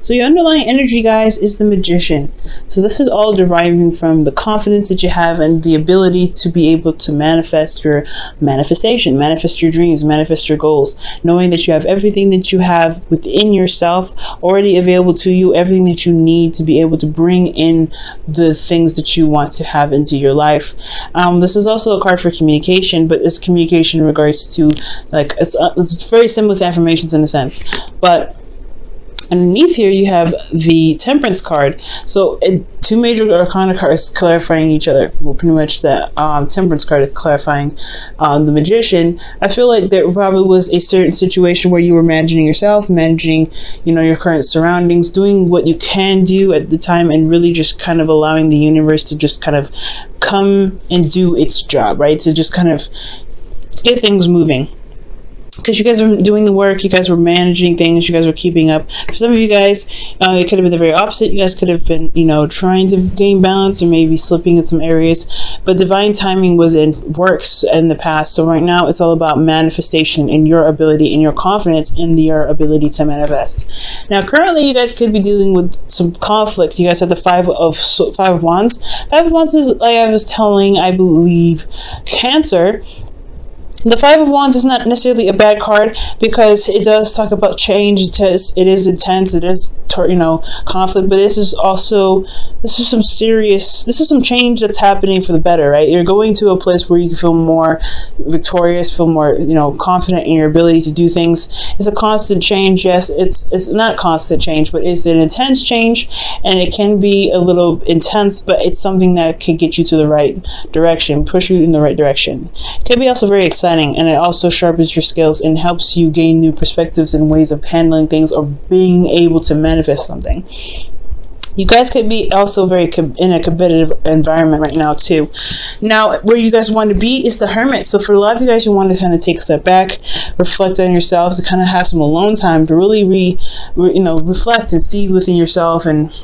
So your underlying energy, guys, is the Magician. So this is all deriving from the confidence that you have and the ability to be able to manifest your manifestation, manifest your dreams, manifest your goals, knowing that you have everything that you have within yourself already available to you, everything that you need to be able to bring in the things that you want to have into your life. This is also a card for communication, but it's communication in regards to, like, it's very similar to affirmations in a sense, but underneath here you have the Temperance card. So two major arcana cards clarifying each other. Well, pretty much the Temperance card is clarifying the Magician. I feel like there probably was a certain situation where you were managing yourself, managing, you know, your current surroundings, doing what you can do at the time, and really just kind of allowing the universe to just kind of come and do its job, right? To just kind of get things moving. Because you guys were doing the work, you guys were managing things, you guys were keeping up. For some of you guys, it could have been the very opposite. You guys could have been, you know, trying to gain balance or maybe slipping in some areas. But divine timing was in works in the past. So right now, it's all about manifestation and your ability and your confidence in your ability to manifest. Now, currently, you guys could be dealing with some conflict. You guys have the Five of Wands. Five of Wands is, like I was telling, I believe, Cancer. The Five of Wands is not necessarily a bad card because it does talk about change. It is intense. It is, you know, conflict. But this is some change that's happening for the better, right? You're going to a place where you can feel more victorious, feel more, you know, confident in your ability to do things. It's a constant change. Yes, it's not constant change, but it's an intense change, and it can be a little intense, but it's something that can get you to the right direction, push you in the right direction. It can be also very exciting. And it also sharpens your skills and helps you gain new perspectives and ways of handling things or being able to manifest something. You guys could be also very in a competitive environment right now too. Now, where you guys want to be is the Hermit. So for a lot of you guys, you want to kind of take a step back, reflect on yourselves, to kind of have some alone time to really reflect and see within yourself and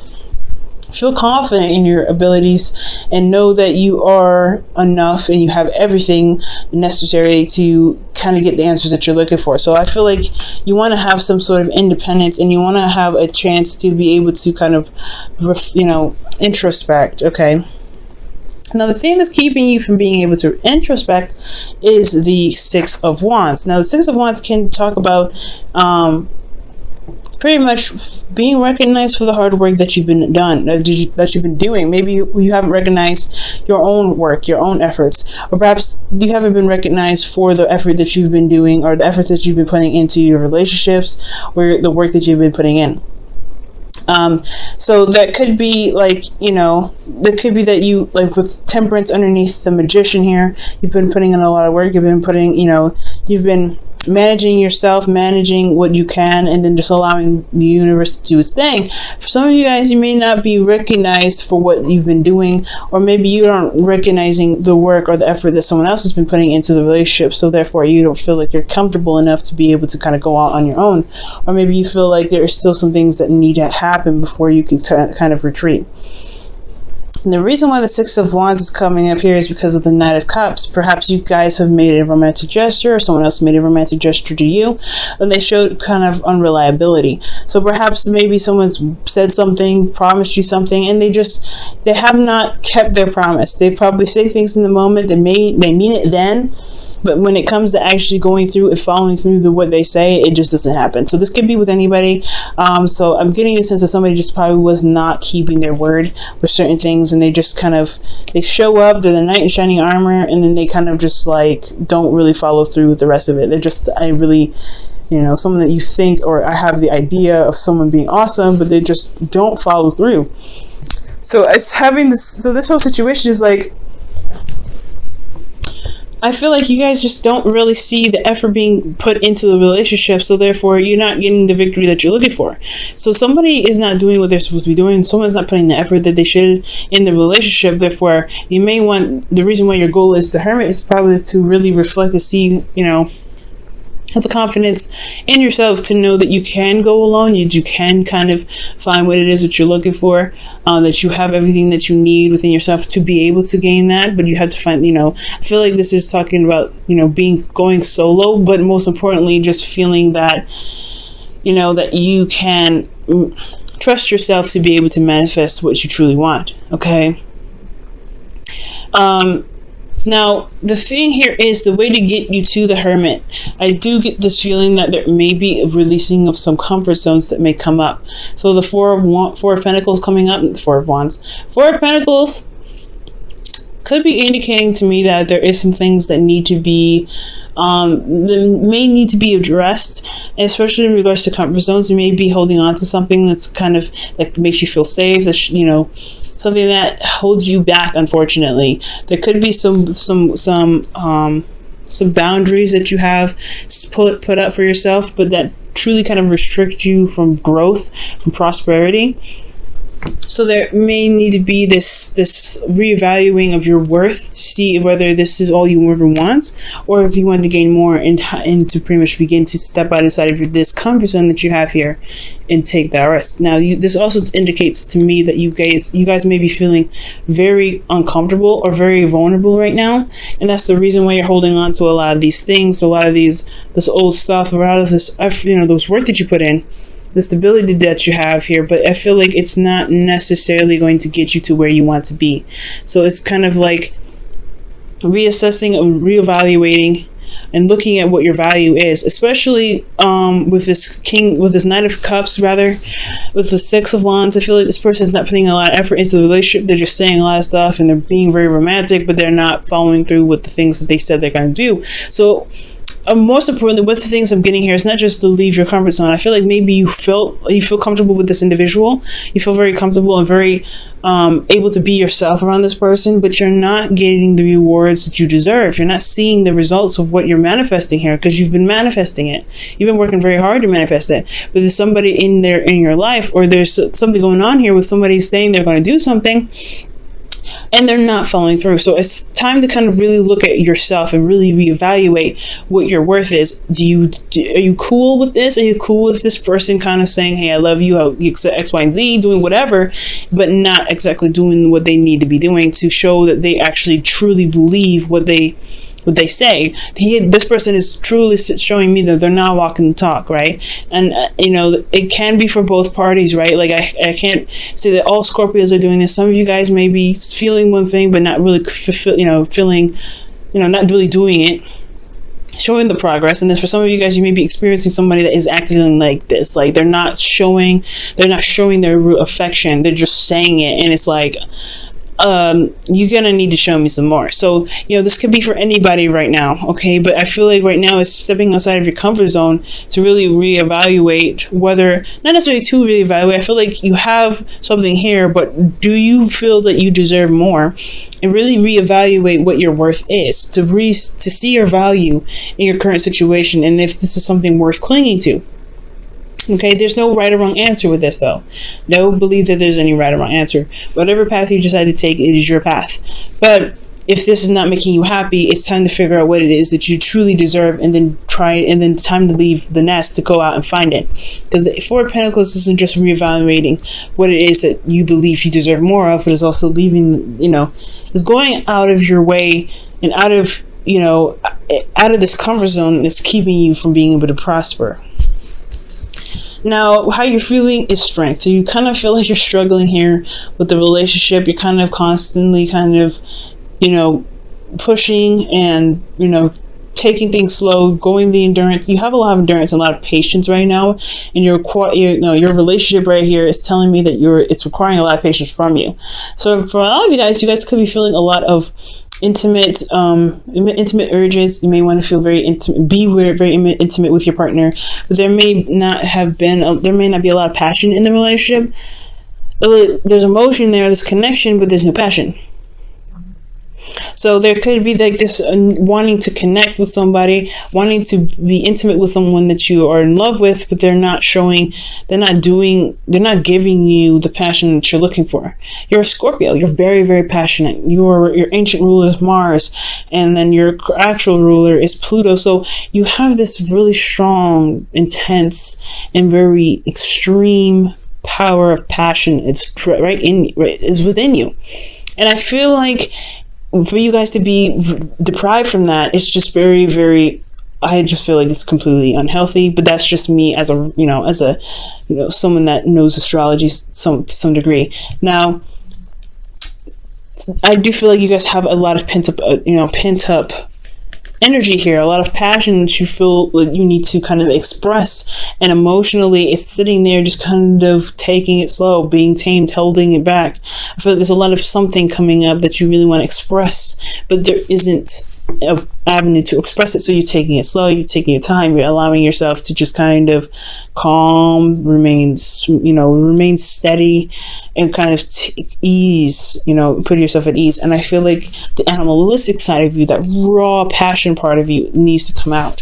feel confident in your abilities and know that you are enough and you have everything necessary to kind of get the answers that you're looking for. So I feel like you want to have some sort of independence and you want to have a chance to be able to kind of, introspect. Okay. Now, the thing that's keeping you from being able to introspect is the Six of Wands. Now, the Six of Wands can talk about, pretty much being recognized for the hard work that you've been doing. Maybe you haven't recognized your own work, your own efforts, or perhaps you haven't been recognized for the effort that you've been doing or the effort that you've been putting into your relationships or the work that you've been putting in. So that could be like, that could be that you, like with Temperance underneath the Magician here, you've been putting in a lot of work, you've been managing yourself, managing what you can, and then just allowing the universe to do its thing. For some of you guys, you may not be recognized for what you've been doing, or maybe you aren't recognizing the work or the effort that someone else has been putting into the relationship, so therefore you don't feel like you're comfortable enough to be able to kind of go out on your own. Or maybe you feel like there are still some things that need to happen before you can kind of retreat. And the reason why the Six of Wands is coming up here is because of the Knight of Cups. Perhaps you guys have made a romantic gesture, or someone else made a romantic gesture to you, and they showed kind of unreliability. So perhaps maybe someone's said something, promised you something, and they have not kept their promise. They probably say things in the moment, they mean it then, but when it comes to actually going through and following through what they say, it just doesn't happen. So this could be with anybody. So I'm getting a sense that somebody just probably was not keeping their word with certain things, and they just they show up, they're the knight in shining armor, and then they kind of just like don't really follow through with the rest of it. They're just, someone that you think, or I have the idea of someone being awesome, but they just don't follow through. So it's having this, so this whole situation is like, I feel like you guys just don't really see the effort being put into the relationship, so therefore you're not getting the victory that you're looking for. So somebody is not doing what they're supposed to be doing. Someone's not putting the effort that they should in the relationship. Therefore, you may want, the reason why your goal is the Hermit is probably to really reflect and see, have the confidence in yourself to know that you can go alone, you can kind of find what it is that you're looking for, that you have everything that you need within yourself to be able to gain that. But you have to find, I feel like this is talking about, going solo, but most importantly, just feeling that, that you can trust yourself to be able to manifest what you truly want. Okay. Now, the thing here is the way to get you to the Hermit. I do get this feeling that there may be a releasing of some comfort zones that may come up. So the Four of Pentacles coming up, and the Four of Wands. Four of Pentacles could be indicating to me that there is some things that need to be that may need to be addressed, especially in regards to comfort zones. You may be holding on to something that's kind of like makes you feel safe, that's, you know, something that holds you back. Unfortunately, there could be some boundaries that you have put up for yourself, but that truly kind of restrict you from growth, from prosperity. So there may need to be this reevaluating of your worth to see whether this is all you ever want, or if you want to gain more and to pretty much begin to step outside of this comfort zone that you have here and take that risk. Now, this also indicates to me that you guys may be feeling very uncomfortable or very vulnerable right now, and that's the reason why you're holding on to a lot of these things, a lot of this old stuff, a lot of this, you know, those work that you put in, the stability that you have here. But I feel like it's not necessarily going to get you to where you want to be. So it's kind of like reassessing and reevaluating and looking at what your value is, especially with this Knight of Cups, rather, with the Six of Wands. I feel like this person is not putting a lot of effort into the relationship. They're just saying a lot of stuff and they're being very romantic, but they're not following through with the things that they said they're going to do. So most importantly, with the things I'm getting here, it's not just to leave your comfort zone. I feel like maybe you feel comfortable with this individual. You feel very comfortable and very able to be yourself around this person, but you're not getting the rewards that you deserve. You're not seeing the results of what you're manifesting here, because you've been manifesting it. You've been working very hard to manifest it. But there's somebody in your life, or there's something going on here with somebody saying they're going to do something, and they're not following through. So it's time to kind of really look at yourself and really reevaluate what your worth is. Are you cool with this? Are you cool with this person kind of saying, hey, I love you, X, Y, and Z, doing whatever, but not exactly doing what they need to be doing to show that they actually truly believe what they say. This person is truly showing me that they're not walking the talk, right? And you know, it can be for both parties, right? Like I can't say that all Scorpios are doing this. Some of you guys may be feeling one thing but not really not really doing it, showing the progress. And then for some of you guys, you may be experiencing somebody that is acting like this, like they're not showing their real affection, they're just saying it, and it's like, you're gonna need to show me some more. So, you know, this could be for anybody right now, okay? But I feel like right now it's stepping outside of your comfort zone to really reevaluate whether, not necessarily to reevaluate, I feel like you have something here, but do you feel that you deserve more? And really reevaluate what your worth is, to see your value in your current situation, and if this is something worth clinging to. Okay, there's no right or wrong answer with this, though. Don't believe that there's any right or wrong answer. Whatever path you decide to take, it is your path. But if this is not making you happy, it's time to figure out what it is that you truly deserve, and then it's time to leave the nest to go out and find it. Because the Four of Pentacles isn't just reevaluating what it is that you believe you deserve more of, but it's also leaving, it's going out of your way and out of this comfort zone that's keeping you from being able to prosper. Now, how you're feeling is strength. So you kind of feel like you're struggling here with the relationship. You're kind of constantly pushing and, taking things slow, going the endurance. You have a lot of endurance and a lot of patience right now. And your relationship right here is telling me that it's requiring a lot of patience from you. So for a lot of you guys could be feeling a lot of intimate urges. You may want to feel very intimate, very intimate with your partner, but there may not be a lot of passion in the relationship. There's emotion there, there's connection, but there's no passion. So there could be like this wanting to connect with somebody, wanting to be intimate with someone that you are in love with, but they're not giving you the passion that you're looking for. You're a Scorpio. You're very, very passionate. Your ancient ruler is Mars, and then your actual ruler is Pluto. So you have this really strong, intense, and very extreme power of passion. It's it's within you, and I feel like for you guys to be deprived from that, it's just very, very I just feel like it's completely unhealthy, but that's just me as a, someone that knows astrology to some degree. Now, I do feel like you guys have a lot of pent up energy here, a lot of passion that you feel like you need to kind of express, and emotionally it's sitting there just kind of taking it slow, being tamed, holding it back. I feel like there's a lot of something coming up that you really want to express, but there isn't an avenue to express it, so you're taking it slow, you're taking your time, you're allowing yourself to just kind of calm, remain steady, and kind of ease, put yourself at ease. And I feel like the animalistic side of you, that raw passion part of you, needs to come out.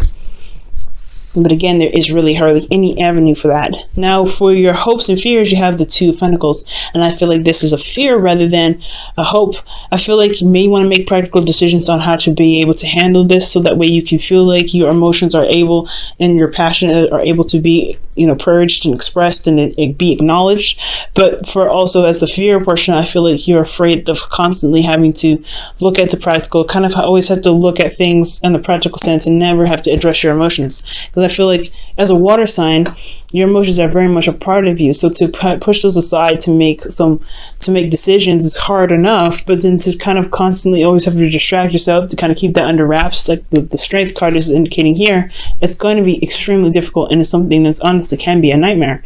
But again, there is really hardly any avenue for that. Now, for your hopes and fears, you have the Two of Pentacles. And I feel like this is a fear rather than a hope. I feel like you may want to make practical decisions on how to be able to handle this, so that way you can feel like your emotions are able and your passion are able to be, purged and expressed and it be acknowledged. But for also as the fear portion, I feel like you're afraid of constantly having to look at the practical, kind of always have to look at things in the practical sense and never have to address your emotions. I feel like as a water sign, your emotions are very much a part of you. So to push those aside to make decisions is hard enough, but then to kind of constantly always have to distract yourself to kind of keep that under wraps, like the Strength card is indicating here, it's going to be extremely difficult, and it's something that's honestly can be a nightmare.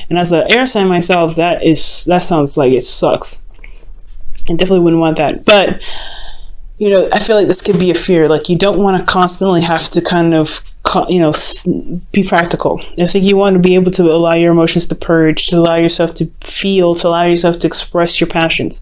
And as an air sign myself, that sounds like it sucks. I definitely wouldn't want that. But I feel like this could be a fear. Like, you don't want to constantly have to kind of be practical. I think you want to be able to allow your emotions to purge, to allow yourself to feel, to allow yourself to express your passions.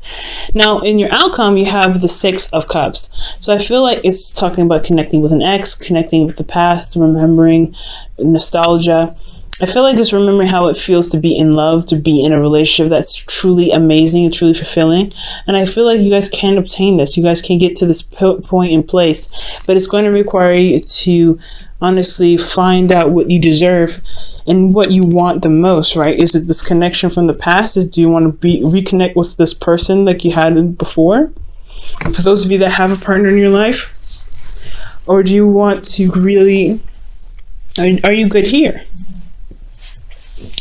Now, in your outcome, you have the Six of Cups. So I feel like it's talking about connecting with an ex, connecting with the past, remembering nostalgia. I feel like just remembering how it feels to be in love, to be in a relationship that's truly amazing and truly fulfilling. And I feel like you guys can obtain this. You guys can get to this point in place, but it's going to require you to honestly find out what you deserve and what you want the most, right? Is it this connection from the past? Do you want to reconnect with this person like you had before? For those of you that have a partner in your life, or do you want to really, are you good here?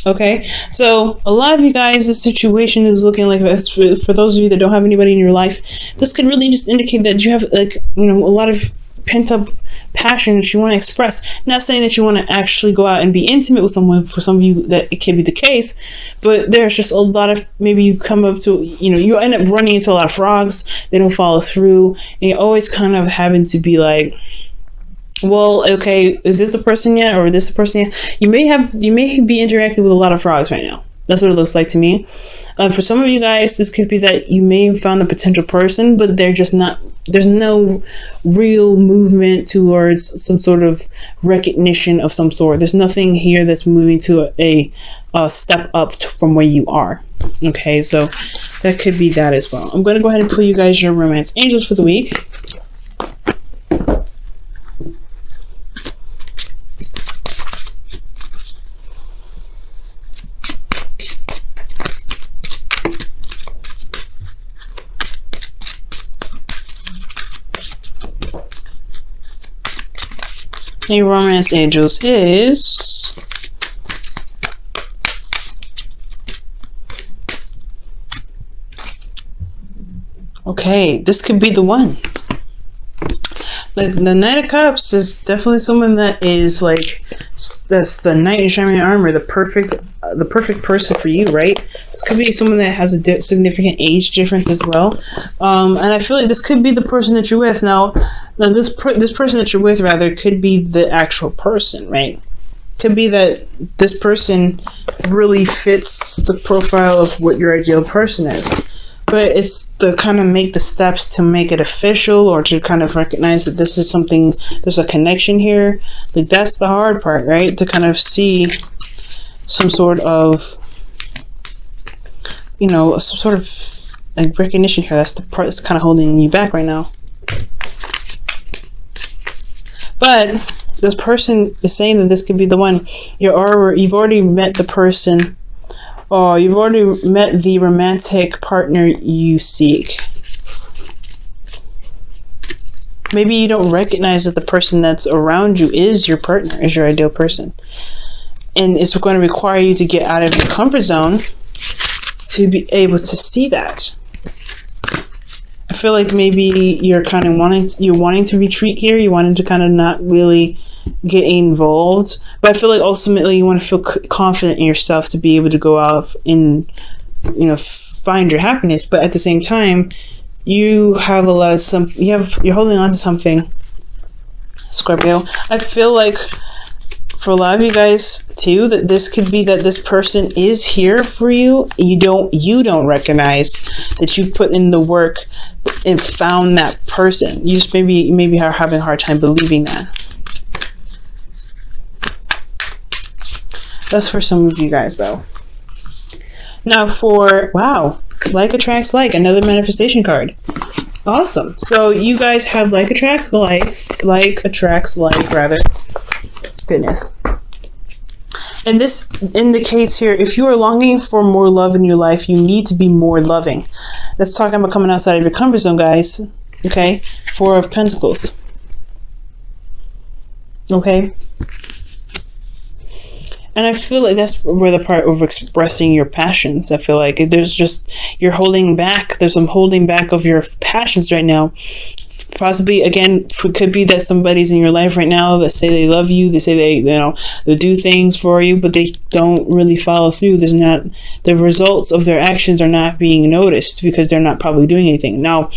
Okay, so a lot of you guys, the situation is looking like this. For those of you that don't have anybody in your life, this could really just indicate that you have a lot of pent up passion that you want to express. Not saying that you want to actually go out and be intimate with someone. For some of you that it can be the case, but there's just a lot of, maybe you come up to, you end up running into a lot of frogs. They don't follow through, and you're always kind of having to be like, well, okay, is this the person yet, or is this the person yet? You may be interacting with a lot of frogs right now. That's what it looks like to me. For some of you guys, this could be that you may have found a potential person, but they're just not, there's no real movement towards some sort of recognition of some sort. There's nothing here that's moving to a step up from where you are. Okay, so that could be that as well. I'm going to go ahead and pull you guys your romance angels for the week. A romance angels is okay. This could be the one. Like, the Knight of Cups is definitely someone that is like, that's the knight in shining armor, the perfect person for you, right? This could be someone that has a significant age difference as well, and I feel like this could be the person that you're with. Now this person that you're with, rather, could be the actual person, right? Could be that this person really fits the profile of what your ideal person is. But it's to kind of make the steps to make it official, or to kind of recognize that this is something, there's a connection here. Like, that's the hard part, right? To kind of see some sort of, some sort of like recognition here. That's the part that's kind of holding you back right now. But this person is saying that this could be the one. You've already met the person. Oh, you've already met the romantic partner you seek. Maybe you don't recognize that the person that's around you is your partner, is your ideal person. And it's going to require you to get out of your comfort zone to be able to see that. I feel like maybe you're kind of wanting to retreat here. You wanting to kind of not really get involved. But I feel like ultimately you want to feel confident in yourself to be able to go out and, find your happiness. But at the same time, you have you're holding on to something, Scorpio. I feel like for a lot of you guys too, that this could be that this person is here for you. You don't recognize that you put in the work and found that person. You just maybe are having a hard time believing that. That's for some of you guys though. Now wow, like attracts like, another manifestation card. Awesome. So you guys have like attracts like rather. Goodness. And this indicates here, if you are longing for more love in your life, you need to be more loving. Let's talk about coming outside of your comfort zone, guys. Okay? 4 of Pentacles. Okay? And I feel like that's where the part of expressing your passions. I feel like you're holding back. There's some holding back of your passions right now. Possibly, again, it could be that somebody's in your life right now that say they love you. They say they do things for you, but they don't really follow through. The results of their actions are not being noticed because they're not probably doing anything. Now,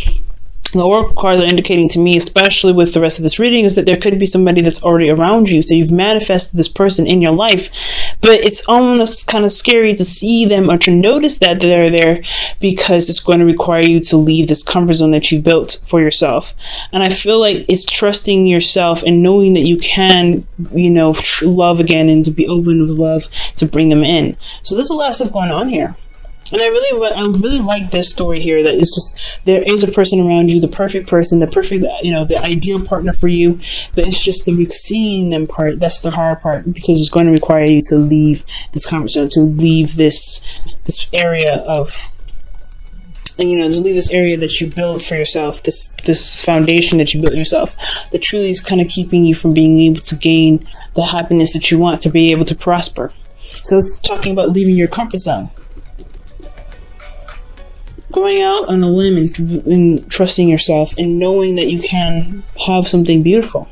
the oracle cards are indicating to me, especially with the rest of this reading, is that there could be somebody that's already around you. So you've manifested this person in your life, but it's almost kind of scary to see them or to notice that they're there, because it's going to require you to leave this comfort zone that you built for yourself. And I feel like it's trusting yourself and knowing that you can, love again, and to be open with love to bring them in. So there's a lot of stuff going on here. And I really like this story here, that it's just, there is a person around you, the perfect person, the ideal partner for you, but it's just the seeing them part, that's the hard part, because it's going to require you to leave this conversation, to leave this area of, to leave this area that you built for yourself, this foundation that you built yourself, that truly is kind of keeping you from being able to gain the happiness that you want to be able to prosper. So it's talking about leaving your comfort zone. Going out on a limb and trusting yourself and knowing that you can have something beautiful.